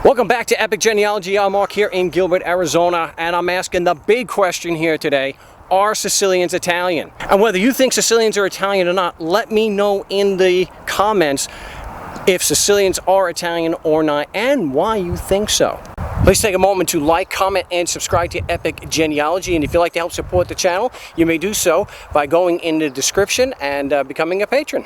Welcome back to Epic Genealogy. I'm Mark here in Gilbert, Arizona, and I'm asking the big question here today. Are Sicilians Italian? And whether you think Sicilians are Italian or not, let me know in the comments if Sicilians are Italian or not and why you think so. Please take a moment to like, comment, and subscribe to Epic Genealogy. And if you'd like to help support the channel, you may do so by going in the description and becoming a patron.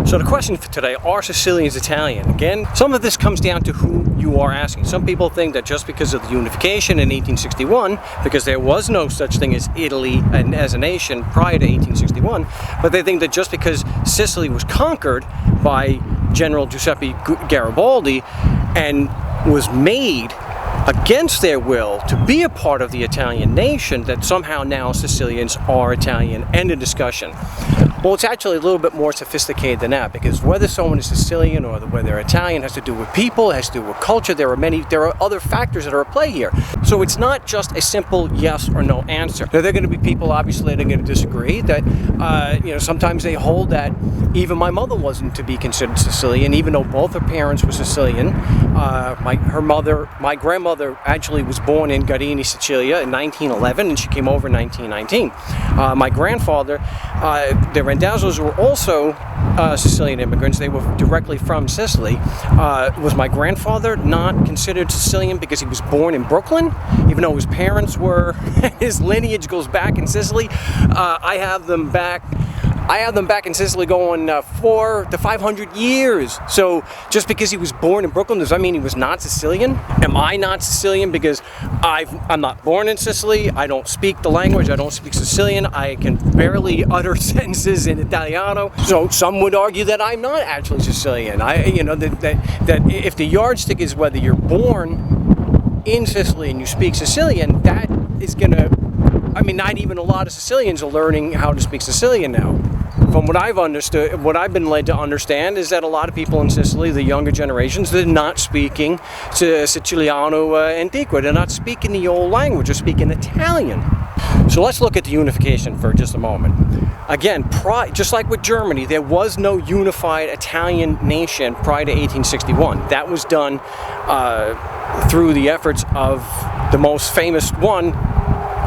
So the question for today, are Sicilians Italian? Again, some of this comes down to who you are asking. Some people think that just because of the unification in 1861, because there was no such thing as Italy and as a nation prior to 1861, but they think that just because Sicily was conquered by General Giuseppe Garibaldi and was made against their will to be a part of the Italian nation, that somehow now Sicilians are Italian. End of discussion. Well, it's actually a little bit more sophisticated than that, because whether someone is Sicilian or whether they're Italian has to do with people, it has to do with culture. There are other factors that are at play here. So it's not just a simple yes or no answer. Now, there are going to be people, obviously, that are going to disagree, that, sometimes they hold that even my mother wasn't to be considered Sicilian, even though both her parents were Sicilian. My grandmother actually was born in Gardini, Sicilia in 1911, and she came over in 1919. My grandfather, the Randazzos were also Sicilian immigrants. They were directly from Sicily. Was my grandfather not considered Sicilian because he was born in Brooklyn, even though his parents were, his lineage goes back in Sicily? I have them back in Sicily going 400 to 500 years. So just because he was born in Brooklyn, does that mean he was not Sicilian? Am I not Sicilian because I'm not born in Sicily? I don't speak the language. I don't speak Sicilian. I can barely utter sentences in Italiano. So some would argue that I'm not actually Sicilian. That if the yardstick is whether you're born in Sicily and you speak Sicilian, that is gonna, not even a lot of Sicilians are learning how to speak Sicilian now. From what I've understood, what I've been led to understand is that a lot of people in Sicily, the younger generations, they're not speaking Siciliano Antiqua. They're not speaking the old language. They're speaking Italian. So let's look at the unification for just a moment. Again, just like with Germany, there was no unified Italian nation prior to 1861. That was done through the efforts of the most famous one,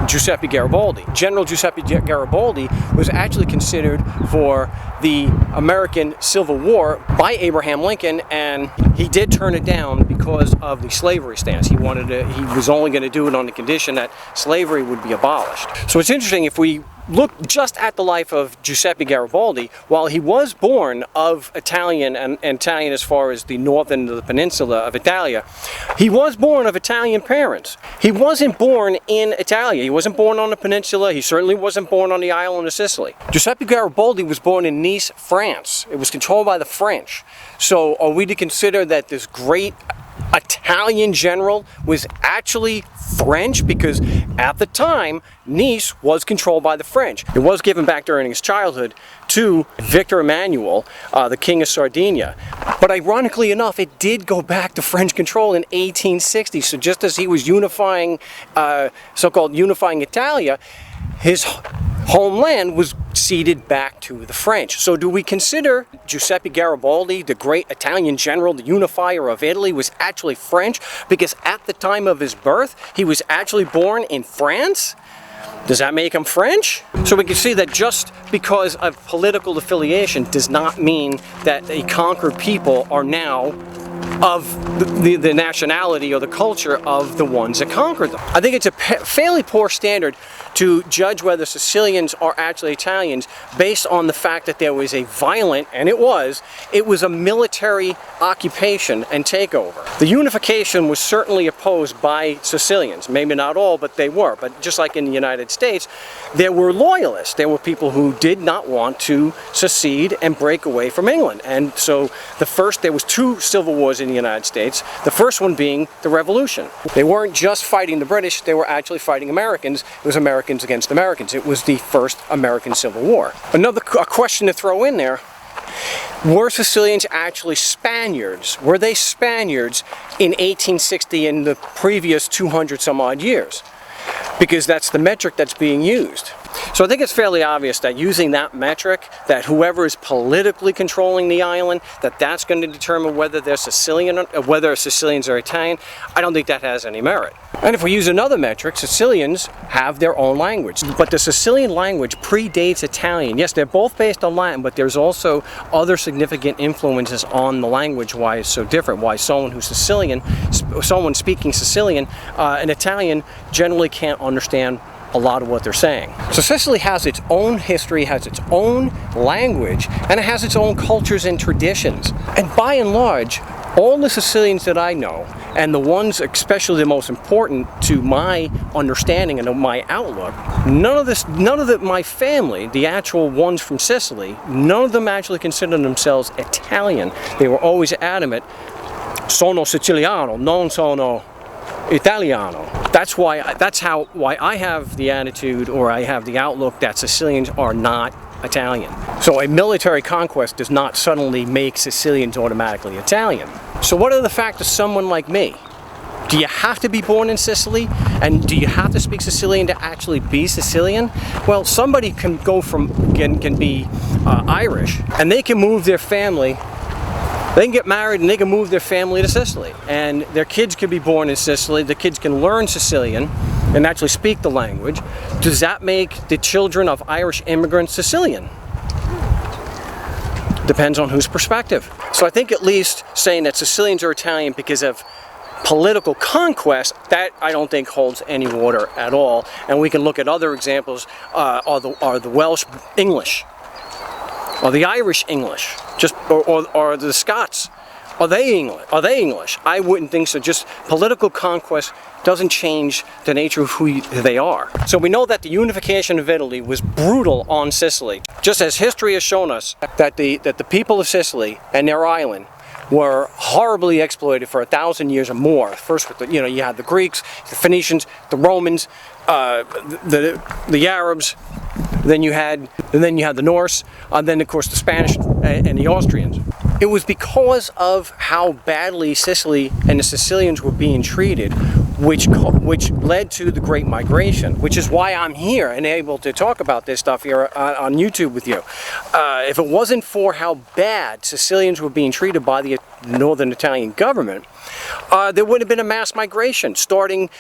Giuseppe Garibaldi. General Giuseppe Garibaldi was actually considered for the American Civil War by Abraham Lincoln, and he did turn it down because of the slavery stance. He was only going to do it on the condition that slavery would be abolished. So it's interesting, if we look just at the life of Giuseppe Garibaldi, while he was born of Italian, and Italian as far as the north end of the peninsula of Italia, he was born of Italian parents. He wasn't born in Italia. He wasn't born on the peninsula. He certainly wasn't born on the island of Sicily. Giuseppe Garibaldi was born in Nice, France. It was controlled by the French. So are we to consider that this great Italian general was actually French? Because at the time, Nice was controlled by the French. It was given back during his childhood to Victor Emmanuel, the King of Sardinia. But ironically enough, it did go back to French control in 1860. So just as he was unifying, so-called unifying Italia, his homeland was ceded back to the French. So do we consider Giuseppe Garibaldi, the great Italian general, the unifier of Italy, was actually French because at the time of his birth, he was actually born in France? Does that make him French? So we can see that just because of political affiliation does not mean that a conquered people are now of the nationality or the culture of the ones that conquered them. I think it's a fairly poor standard to judge whether Sicilians are actually Italians based on the fact that there was a violent, and it was a military occupation and takeover. The unification was certainly opposed by Sicilians, maybe not all, but they were. But just like in the United States, there were loyalists. There were people who did not want to secede and break away from England. And so there was two civil wars in the United States, the first one being the Revolution. They weren't just fighting the British, they were actually fighting Americans. It was Americans against Americans. It was the first American Civil War. Another question to throw in there, were Sicilians actually Spaniards? Were they Spaniards in 1860 and the previous 200 some odd years? Because that's the metric that's being used. So I think it's fairly obvious that using that metric, that whoever is politically controlling the island, that's going to determine whether they're Sicilian, whether Sicilians are Italian. I don't think that has any merit. And if we use another metric, Sicilians have their own language. But the Sicilian language predates Italian. Yes, they're both based on Latin, but there's also other significant influences on the language, why it's so different, why someone who's Sicilian, someone speaking Sicilian, an Italian generally can't understand a lot of what they're saying. So Sicily has its own history, has its own language, and it has its own cultures and traditions. And by and large, all the Sicilians that I know, and the ones especially the most important to my understanding and my outlook, none of my family, the actual ones from Sicily, none of them actually consider themselves Italian. They were always adamant, sono Siciliano, non sono Italiano. That's why I have the attitude, or I have the outlook, that Sicilians are not Italian. So a military conquest does not suddenly make Sicilians automatically Italian. So what are the facts of someone like me? Do you have to be born in Sicily? And do you have to speak Sicilian to actually be Sicilian? Well, somebody can be Irish, and they can move their family. They can get married and they can move their family to Sicily, and their kids can be born in Sicily. The kids can learn Sicilian and actually speak the language. Does that make the children of Irish immigrants Sicilian? Depends on whose perspective. So I think at least saying that Sicilians are Italian because of political conquest, that I don't think holds any water at all. And we can look at other examples, are the Welsh English, or the Irish English, or the Scots. Are they English? I wouldn't think so. Just political conquest doesn't change the nature of who they are. So we know that the unification of Italy was brutal on Sicily, just as history has shown us that the people of Sicily and their island were horribly exploited for 1,000 years or more. First, with you had the Greeks, the Phoenicians, the Romans, the Arabs. Then you had the Norse, and then of course the Spanish and the Austrians. It was because of how badly Sicily and the Sicilians were being treated, which led to the Great Migration, which is why I'm here and able to talk about this stuff here on YouTube with you. If it wasn't for how bad Sicilians were being treated by the Northern Italian government, there would have been a mass migration starting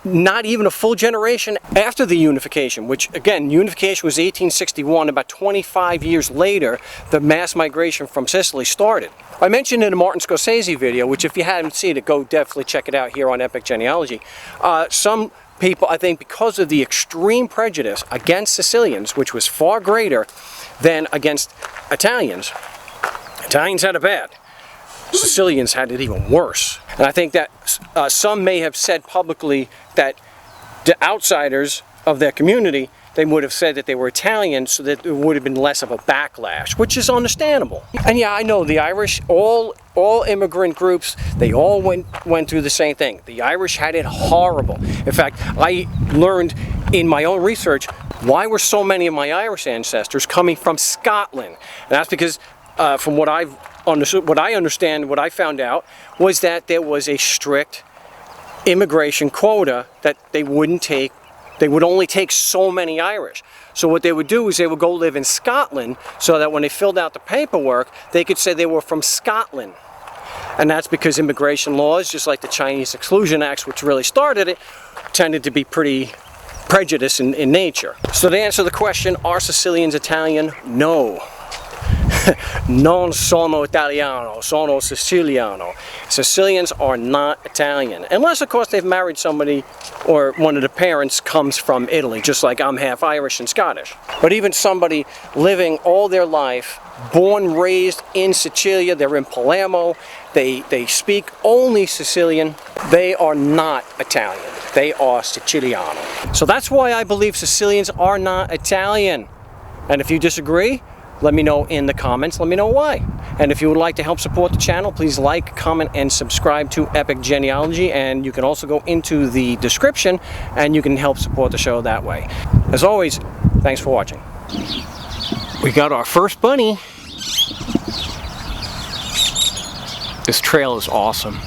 not even a full generation after the unification, which again, unification was 1861. About 25 years later, the mass migration from Sicily started. I mentioned in a Martin Scorsese video, which if you haven't seen it, go definitely check it out here on Epic Genealogy. Some people, I think, because of the extreme prejudice against Sicilians, which was far greater than against Italians, Italians had it bad. Sicilians had it even worse. And I think that some may have said publicly that the outsiders of their community, they would have said that they were Italian so that there would have been less of a backlash, which is understandable. And yeah, I know the Irish, all immigrant groups, they all went through the same thing. The Irish had it horrible. In fact, I learned in my own research why were so many of my Irish ancestors coming from Scotland. And that's because from what I found out was that there was a strict immigration quota that they would only take so many Irish. So what they would do is they would go live in Scotland so that when they filled out the paperwork, they could say they were from Scotland. And that's because immigration laws, just like the Chinese Exclusion Acts, which really started it, tended to be pretty prejudiced in nature. So to answer the question, are Sicilians Italian? No. Non sono Italiano, sono Siciliano. Sicilians are not Italian. Unless, of course, they've married somebody or one of the parents comes from Italy, just like I'm half Irish and Scottish. But even somebody living all their life, born, raised in Sicilia, they're in Palermo, they speak only Sicilian, they are not Italian. They are Siciliano. So that's why I believe Sicilians are not Italian. And if you disagree, let me know in the comments. Let me know why. And if you would like to help support the channel, please like, comment, and subscribe to Epic Genealogy. And you can also go into the description and you can help support the show that way. As always, thanks for watching. We got our first bunny. This trail is awesome.